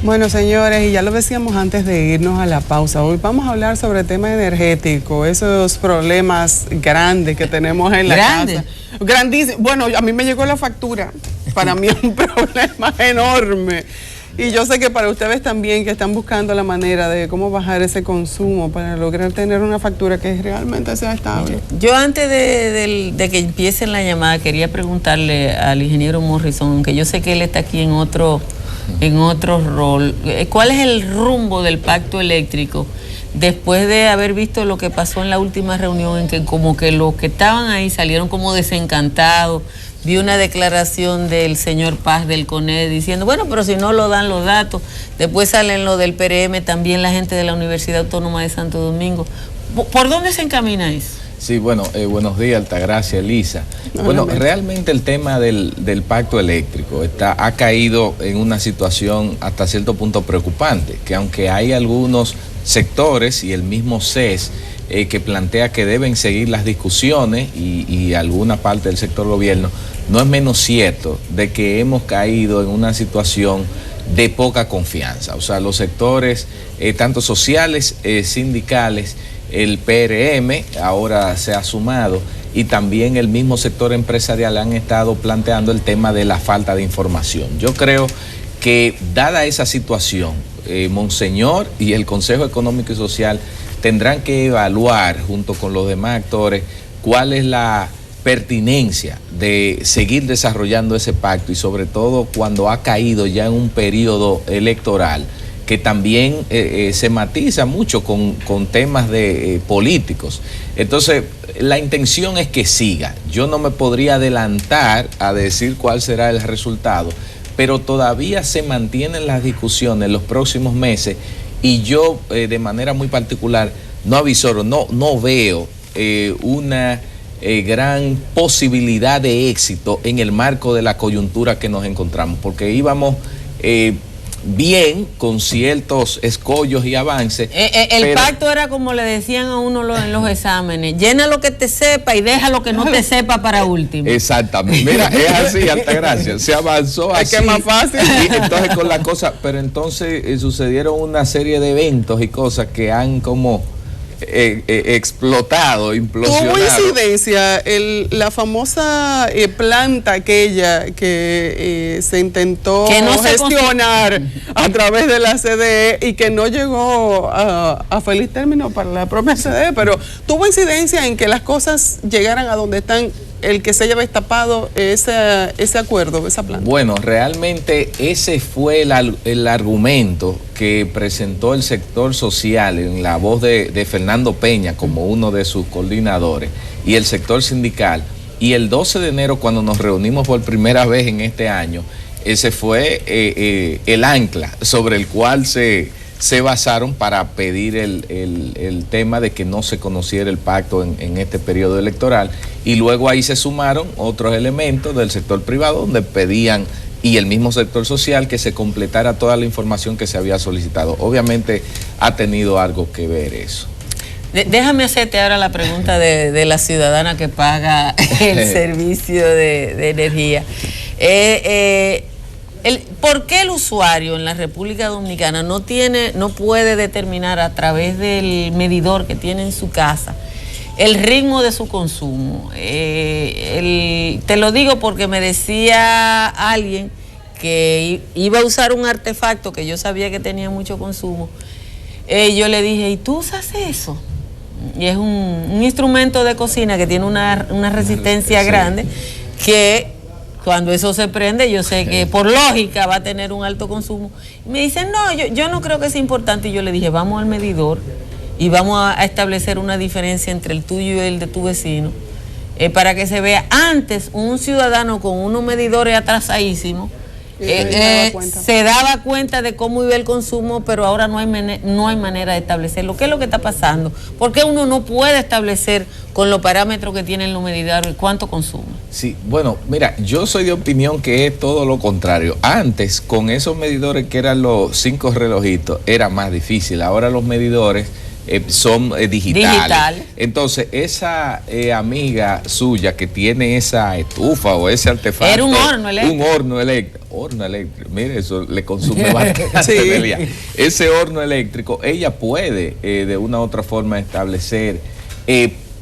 Bueno, señores, y ya lo decíamos antes de irnos a la pausa, hoy vamos a hablar sobre el tema energético, esos problemas grandes que tenemos en la casa. Grandísimo. Bueno, a mí me llegó la factura, para mí es un problema enorme. Y yo sé que para ustedes también, que están buscando la manera de cómo bajar ese consumo para lograr tener una factura que realmente sea estable. Yo antes de que empiecen la llamada, quería preguntarle al ingeniero Morrison, aunque yo sé que él está aquí en otro rol, ¿cuál es el rumbo del pacto eléctrico después de haber visto lo que pasó en la última reunión, en que como que los que estaban ahí salieron como desencantados? Vi una declaración del señor Paz del CONED diciendo, bueno, pero si no lo dan los datos, después salen lo del PRM, también la gente de la Universidad Autónoma de Santo Domingo. ¿Por dónde se encamina eso? Sí, bueno, buenos días, Altagracia, Elisa. Bueno, realmente el tema del pacto eléctrico ha caído en una situación hasta cierto punto preocupante, que aunque hay algunos sectores y el mismo CES que plantea que deben seguir las discusiones y alguna parte del sector gobierno, no es menos cierto de que hemos caído en una situación de poca confianza. O sea, los sectores tanto sociales, sindicales, el PRM ahora se ha sumado y también el mismo sector empresarial han estado planteando el tema de la falta de información. Yo creo que dada esa situación, Monseñor y el Consejo Económico y Social tendrán que evaluar junto con los demás actores cuál es la pertinencia de seguir desarrollando ese pacto y sobre todo cuando ha caído ya en un periodo electoral que también se matiza mucho con temas de políticos. Entonces, la intención es que siga. Yo no me podría adelantar a decir cuál será el resultado, pero todavía se mantienen las discusiones en los próximos meses y yo de manera muy particular no avisoro, no veo una gran posibilidad de éxito en el marco de la coyuntura que nos encontramos, porque íbamos bien con ciertos escollos y avances. El pacto era como le decían a uno en los exámenes, llena lo que te sepa y deja lo que no te sepa para último. Exactamente, mira, es así, Altagracia, se avanzó así. Es que es más fácil. Y entonces con la cosa, pero entonces sucedieron una serie de eventos y cosas que han como explotado, implosionado. Tuvo incidencia la famosa planta aquella que se intentó gestionar a través de la CDE y que no llegó a feliz término para la propia CDE, pero tuvo incidencia en que las cosas llegaran a donde están, el que se haya destapado ese acuerdo, esa planta. Bueno, realmente ese fue el argumento que presentó el sector social en la voz de Fernando Peña como uno de sus coordinadores y el sector sindical. Y el 12 de enero, cuando nos reunimos por primera vez en este año, ese fue el ancla sobre el cual se basaron para pedir el tema de que no se conociera el pacto en este periodo electoral, y luego ahí se sumaron otros elementos del sector privado donde pedían, y el mismo sector social, que se completara toda la información que se había solicitado. Obviamente ha tenido algo que ver eso. Déjame hacerte ahora la pregunta de la ciudadana que paga el servicio de energía. ¿Por qué el usuario en la República Dominicana no puede determinar a través del medidor que tiene en su casa el ritmo de su consumo? Te lo digo porque me decía alguien que iba a usar un artefacto que yo sabía que tenía mucho consumo. Yo le dije, ¿y tú usas eso? Y es un instrumento de cocina que tiene una resistencia grande, que cuando eso se prende, yo sé que por lógica va a tener un alto consumo. Y me dicen, no, yo no creo que sea importante. Y yo le dije, vamos al medidor y vamos a establecer una diferencia entre el tuyo y el de tu vecino, para que se vea. Antes, un ciudadano con unos medidores atrasadísimos se daba cuenta de cómo iba el consumo, pero ahora no hay manera de establecerlo. ¿Qué es lo que está pasando? ¿Por qué uno no puede establecer con los parámetros que tienen los medidores cuánto consume? Sí, bueno, mira, yo soy de opinión que es todo lo contrario. Antes, con esos medidores que eran los 5 relojitos, era más difícil. Ahora los medidores son digitales. Entonces, esa amiga suya que tiene esa estufa o ese artefacto, era un horno eléctrico. horno eléctrico, mire, eso le consume bastante energía. Ese horno eléctrico, ella puede de una u otra forma establecer,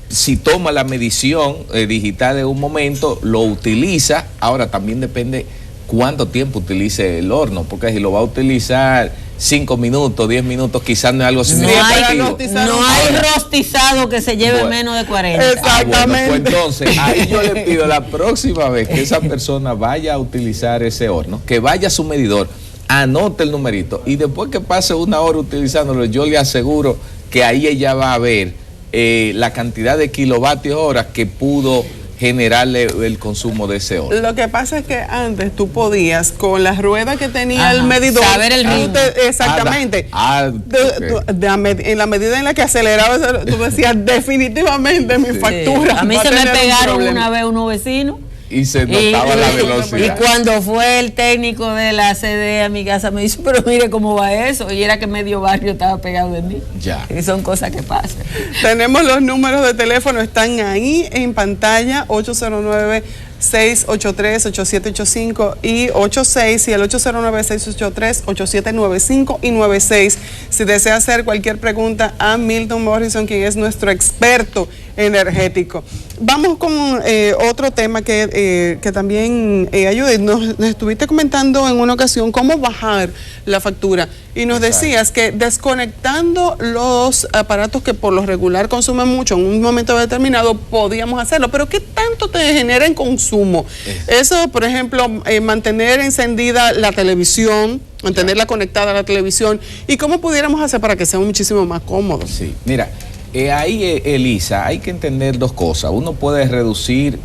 si toma la medición digital en un momento, lo utiliza. Ahora también depende cuánto tiempo utilice el horno, porque si lo va a utilizar 5 minutos, 10 minutos, quizás no es algo significativo. No hay rostizado que se lleve menos de 40. Exactamente. Bueno, pues entonces, ahí yo le pido la próxima vez que esa persona vaya a utilizar ese horno, que vaya a su medidor, anote el numerito, y después que pase una hora utilizándolo, yo le aseguro que ahí ella va a ver la cantidad de kilovatios hora que pudo generarle el consumo de ese horno. Lo que pasa es que antes tú podías, con las ruedas que tenía el medidor, saber el ritmo. Exactamente. Okay. En la medida en la que aceleraba, tú decías, definitivamente mi factura. A mí se me pegaron una vez unos vecinos. Y se notaba la velocidad. Y cuando fue el técnico de la CD a mi casa, me dice, pero mire cómo va eso. Y era que medio barrio estaba pegado de mí. Ya. Y son cosas que pasan. Tenemos los números de teléfono, están ahí en pantalla, 809-683-8785 y 86, y el 809-683-8795 y 96. Si desea hacer cualquier pregunta a Milton Morrison, quien es nuestro experto energético. Vamos con otro tema que también ayuda. Nos estuviste comentando en una ocasión cómo bajar la factura y nos decías que desconectando los aparatos que por lo regular consumen mucho en un momento determinado podíamos hacerlo, pero ¿qué tanto te genera en consumo? Eso, por ejemplo, mantener encendida la televisión, mantenerla conectada a la televisión, y cómo pudiéramos hacer para que sea muchísimo más cómodo. Sí, mira, ahí, Elisa, hay que entender dos cosas. Uno puede reducir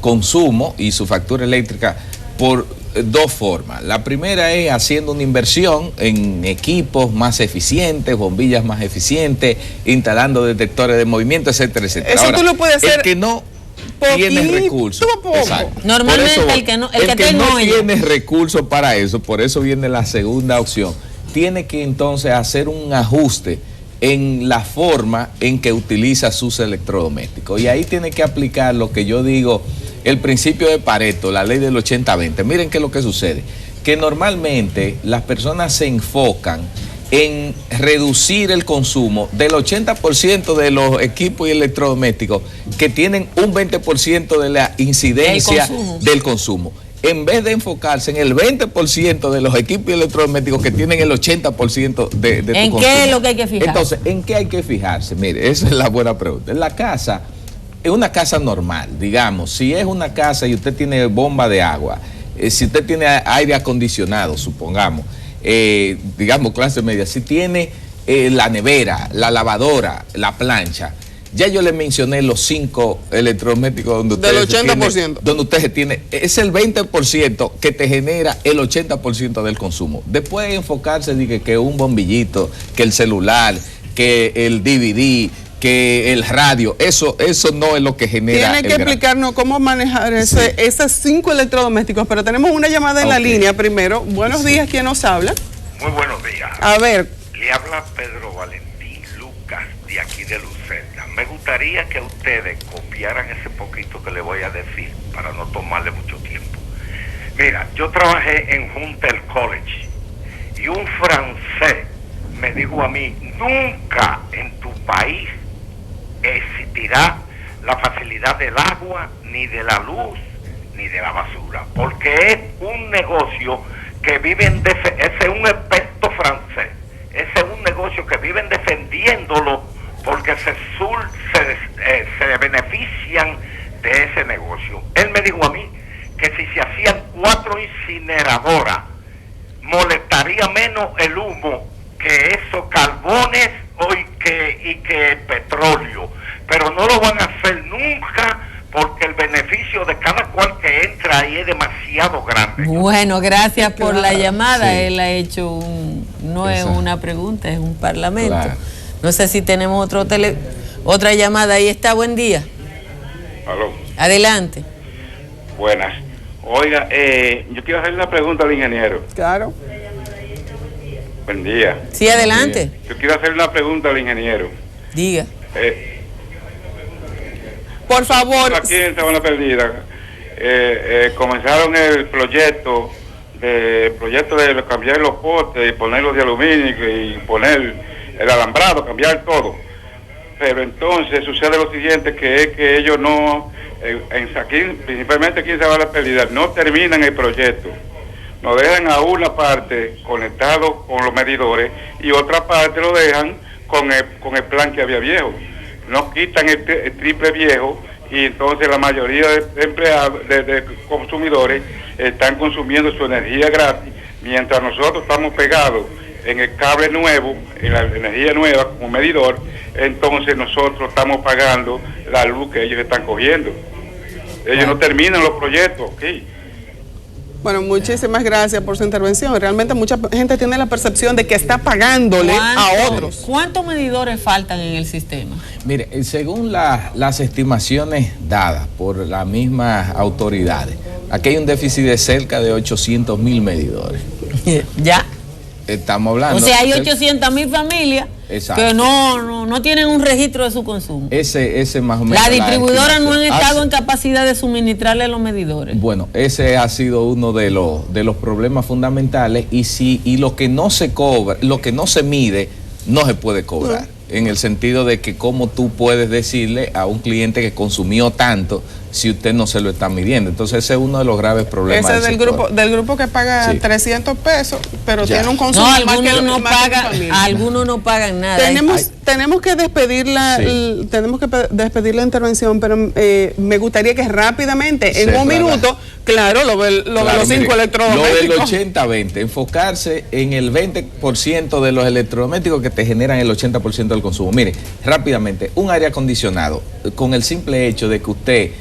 consumo y su factura eléctrica por dos formas. La primera es haciendo una inversión en equipos más eficientes, bombillas más eficientes, instalando detectores de movimiento, etcétera, etcétera. Eso ahora, tú lo puedes hacer. El que no tiene recursos. Normalmente el que no tiene recursos para eso, por eso viene la segunda opción. Tiene que entonces hacer un ajuste en la forma en que utiliza sus electrodomésticos. Y ahí tiene que aplicar lo que yo digo, el principio de Pareto, la ley del 80-20. Miren qué es lo que sucede, que normalmente las personas se enfocan en reducir el consumo del 80% de los equipos y electrodomésticos que tienen un 20% de la incidencia del consumo, en vez de enfocarse en el 20% de los equipos electrodomésticos que tienen el 80% de tu consumo. ¿En qué es lo que hay que fijarse? Entonces, ¿en qué hay que fijarse? Mire, esa es la buena pregunta. En la casa, en una casa normal, digamos, si es una casa y usted tiene bomba de agua, si usted tiene aire acondicionado, supongamos, digamos clase media, si tiene la nevera, la lavadora, la plancha, ya yo le mencioné los 5 electrodomésticos donde del 80%. Donde usted tiene, es el 20% que te genera el 80% del consumo. Después de enfocarse, dije que un bombillito, que el celular, que el DVD, que el radio, eso no es lo que genera. Tiene que explicarnos cómo manejar esos 5 electrodomésticos, pero tenemos una llamada en la línea primero. Buenos días, ¿quién nos habla? Muy buenos días. A ver. Le habla Pedro Valentín Lucas, de aquí de Lucerna. Me gustaría que ustedes copiaran ese poquito que le voy a decir, para no tomarle mucho tiempo. Mira, yo trabajé en Hunter College, y un francés me dijo a mí, nunca en tu país existirá la facilidad del agua, ni de la luz, ni de la basura, porque es un negocio que viven, ese es un experto francés, ese es un negocio que viven defendiéndolo porque se benefician de ese negocio. Él me dijo a mí que si se hacían 4 incineradoras, molestaría menos el humo que esos carbones y que el petróleo, pero no lo van a hacer nunca porque el beneficio de cada cual que entra ahí es demasiado grande. Bueno, gracias por la llamada. Sí. Él ha hecho no es una pregunta, es un parlamento. Claro. No sé si tenemos otra llamada. Ahí está, buen día. Aló. Adelante. Buenas. Oiga, yo quiero hacerle una pregunta al ingeniero. Claro. Buen día. Sí, adelante. Yo quiero hacerle una pregunta al ingeniero. Diga. Por favor. Aquí en Sabana Perdida comenzaron el proyecto el proyecto de cambiar los postes y ponerlos de aluminio y poner el alambrado, cambiar todo. Pero entonces sucede lo siguiente, que es que ellos no, aquí, principalmente aquí en Sabana Perdida, no terminan el proyecto. Nos dejan a una parte conectado con los medidores y otra parte lo dejan con el plan que había viejo. Nos quitan el triple viejo y entonces la mayoría de empleados, de consumidores, están consumiendo su energía gratis, mientras nosotros estamos pegados en el cable nuevo, en la energía nueva como medidor, entonces nosotros estamos pagando la luz que ellos están cogiendo. Ellos no terminan los proyectos, ¿ok? Bueno, muchísimas gracias por su intervención. Realmente mucha gente tiene la percepción de que está pagándole a otros. ¿Cuántos medidores faltan en el sistema? Mire, según las estimaciones dadas por las mismas autoridades, aquí hay un déficit de cerca de 800,000 medidores. Ya. Estamos hablando. O sea, hay 800,000 familias que no tienen un registro de su consumo. Ese más o menos. La distribuidora no han estado en capacidad de suministrarle los medidores. Bueno, ese ha sido uno de los problemas fundamentales y lo que no se cobra, lo que no se mide, no se puede cobrar. En el sentido de que cómo tú puedes decirle a un cliente que consumió tanto si usted no se lo está midiendo. Entonces ese es uno de los graves problemas. Ese es del grupo que paga 300 pesos, pero tiene un consumo más que algunos no pagan nada. Tenemos que despedir la intervención, pero me gustaría que rápidamente, en un minuto, claro, lo de los 5 electrodomésticos. Lo del 80-20, enfocarse en el 20% de los electrodomésticos que te generan el 80% del consumo. Mire, rápidamente, un aire acondicionado, con el simple hecho de que usted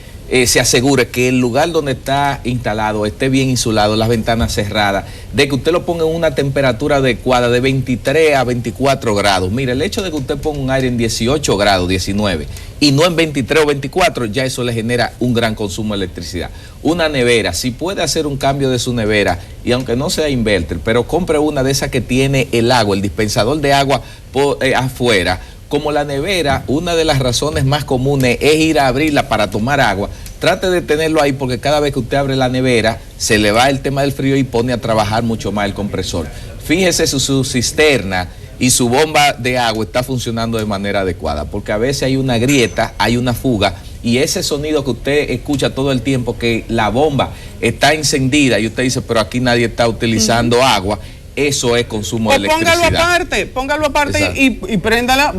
se asegure que el lugar donde está instalado esté bien insulado, las ventanas cerradas, de que usted lo ponga en una temperatura adecuada de 23 a 24 grados. Mire, el hecho de que usted ponga un aire en 18 grados, 19, y no en 23 o 24, ya eso le genera un gran consumo de electricidad. Una nevera, si puede hacer un cambio de su nevera, y aunque no sea inverter, pero compre una de esas que tiene el agua, el dispensador de agua afuera. Como la nevera, una de las razones más comunes es ir a abrirla para tomar agua. Trate de tenerlo ahí porque cada vez que usted abre la nevera, se le va el tema del frío y pone a trabajar mucho más el compresor. Fíjese si su cisterna y su bomba de agua está funcionando de manera adecuada, porque a veces hay una grieta, hay una fuga, y ese sonido que usted escucha todo el tiempo, que la bomba está encendida y usted dice, pero aquí nadie está utilizando agua. Eso es consumo de electricidad. Póngalo aparte y préndala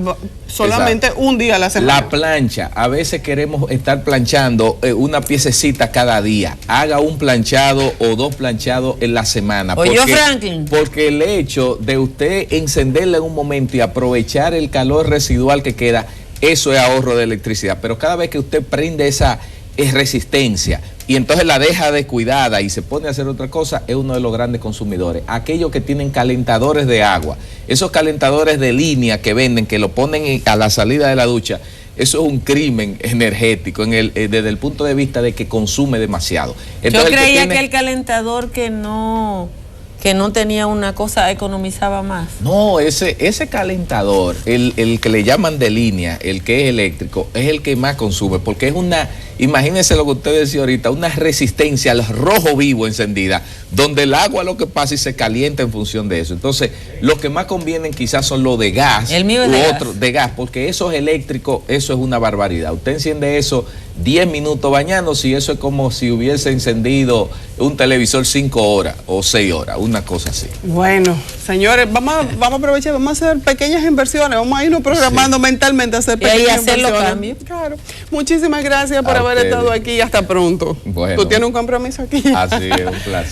solamente un día a la semana. La plancha, a veces queremos estar planchando una piececita cada día. Haga un planchado o 2 planchados en la semana. Porque el hecho de usted encenderla en un momento y aprovechar el calor residual que queda, eso es ahorro de electricidad. Pero cada vez que usted prende esa resistencia y entonces la deja descuidada y se pone a hacer otra cosa, es uno de los grandes consumidores. Aquellos que tienen calentadores de agua, esos calentadores de línea que venden, que lo ponen a la salida de la ducha, eso es un crimen energético desde el punto de vista de que consume demasiado. Entonces, yo creía que el calentador que no tenía una cosa economizaba más. No, ese calentador, el que le llaman de línea, el que es eléctrico, es el que más consume, porque es imagínense lo que usted decía ahorita, una resistencia al rojo vivo encendida, donde el agua lo que pasa y se calienta en función de eso. Entonces, los que más convienen quizás son los de gas. El mío es de gas, porque esos eléctricos, eso es una barbaridad. Usted enciende eso 10 minutos bañándose y eso es como si hubiese encendido un televisor 5 horas o 6 horas, una cosa así. Bueno, señores, vamos a aprovechar, vamos a hacer pequeñas inversiones, vamos a irnos programando mentalmente a hacer pequeñas inversiones. Los cambios. Claro. Muchísimas gracias por haber estado aquí y hasta pronto. Bueno. Tú tienes un compromiso aquí. Así es, un placer.